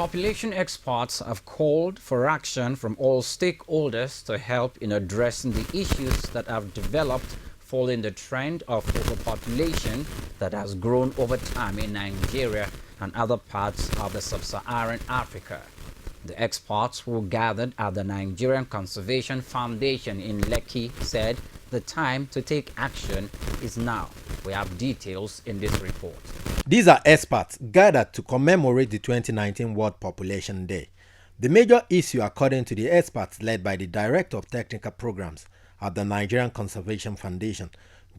Population experts have called for action from all stakeholders to help in addressing the issues that have developed following the trend of overpopulation that has grown over time in Nigeria and other parts of the sub-Saharan Africa. The experts who gathered at the Nigerian Conservation Foundation in Lekki said the time to take action is now. We have details in this report. These are experts gathered to commemorate the 2019 World Population Day. The major issue, according to the experts led by the Director of Technical Programs at the Nigerian Conservation Foundation,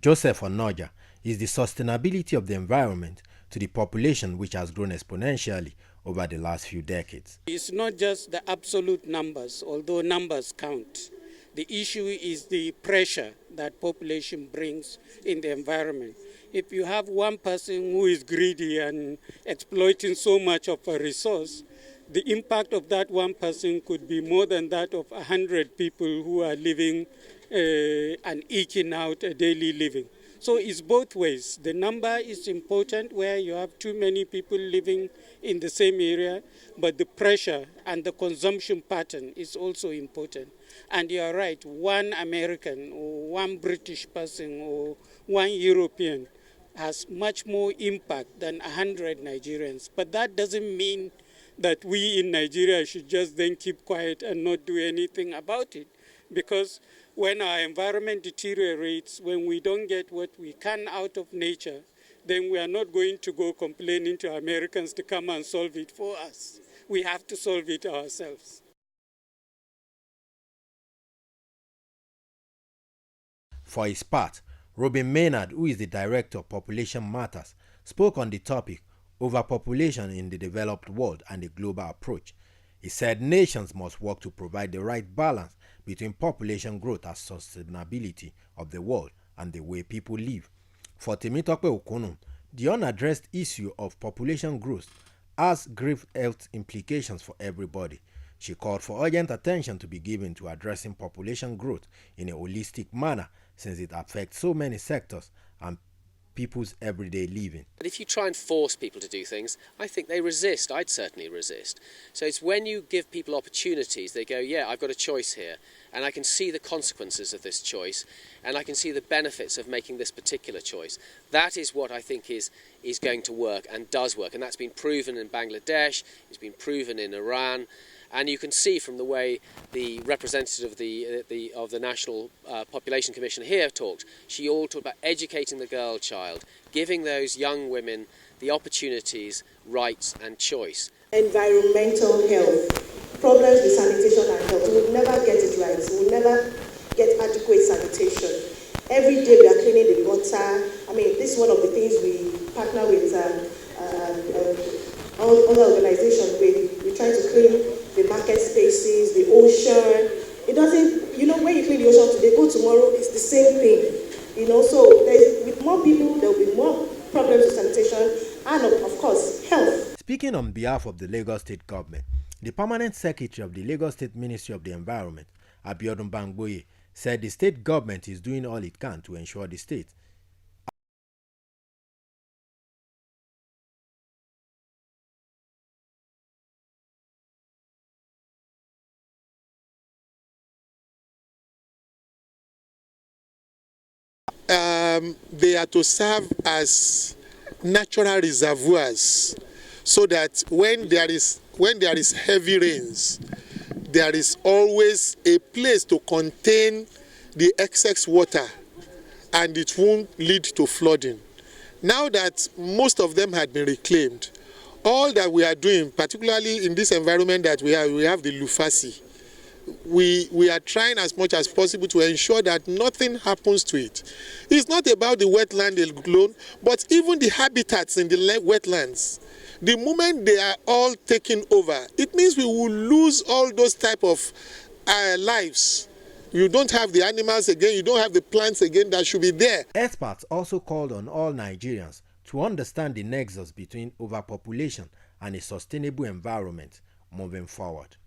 Joseph Onoja, is the sustainability of the environment to the population, which has grown exponentially over the last few decades. It's not just the absolute numbers, although numbers count. The issue is the pressure that population brings in the environment. If you have one person who is greedy and exploiting so much of a resource, the impact of that one person could be more than that of 100 people who are living and eking out a daily living. So it's both ways. The number is important where you have too many people living in the same area, but the pressure and the consumption pattern is also important. And you are right, one American or one British person or one European has much more impact than 100 Nigerians. But that doesn't mean that we in Nigeria should just then keep quiet and not do anything about it. Because when our environment deteriorates, when we don't get what we can out of nature, then we are not going to go complaining to Americans to come and solve it for us. We have to solve it ourselves. For his part, Robin Maynard, who is the Director of Population Matters, spoke on the topic overpopulation in the developed world and the global approach. He said nations must work to provide the right balance between population growth and sustainability of the world and the way people live. For Temitope Okonum, the unaddressed issue of population growth has grave health implications for everybody. She called for urgent attention to be given to addressing population growth in a holistic manner, since it affects so many sectors and people's everyday living. But if you try and force people to do things, I think they resist. I'd certainly resist. So it's when you give people opportunities, they go, yeah, I've got a choice here, and I can see the consequences of this choice, and I can see the benefits of making this particular choice. That is what I think is going to work and does work, and that's been proven in Bangladesh, it's been proven in Iran. And you can see from the way the representative of the National Population Commission here talked, she all talked about educating the girl child, giving those young women the opportunities, rights and choice. Environmental health, problems with sanitation and health, we will never get it right, we will never get adequate sanitation. Every day we are cleaning the gutter. I mean, this is one of the things we partner with other organizations with. We try to clean the market spaces, the ocean. It doesn't, when you clean the ocean today, go tomorrow, it's the same thing. So with more people, there will be more problems with sanitation and of course, health. Speaking on behalf of the Lagos State Government, the Permanent Secretary of the Lagos State Ministry of the Environment, Abiodun Bangboye, said the state government is doing all it can to ensure the state they are to serve as natural reservoirs, so that when there is heavy rains, there is always a place to contain the excess water and it won't lead to flooding. Now that most of them had been reclaimed, all that we are doing, particularly in this environment that we have the Lufasi, we are trying as much as possible to ensure that nothing happens to it. It's not about the wetland alone, but even the habitats in the wetlands. The moment they are all taken over, it means we will lose all those type of lives. You don't have the animals again, you don't have the plants again that should be there. Experts also called on all Nigerians to understand the nexus between overpopulation and a sustainable environment moving forward.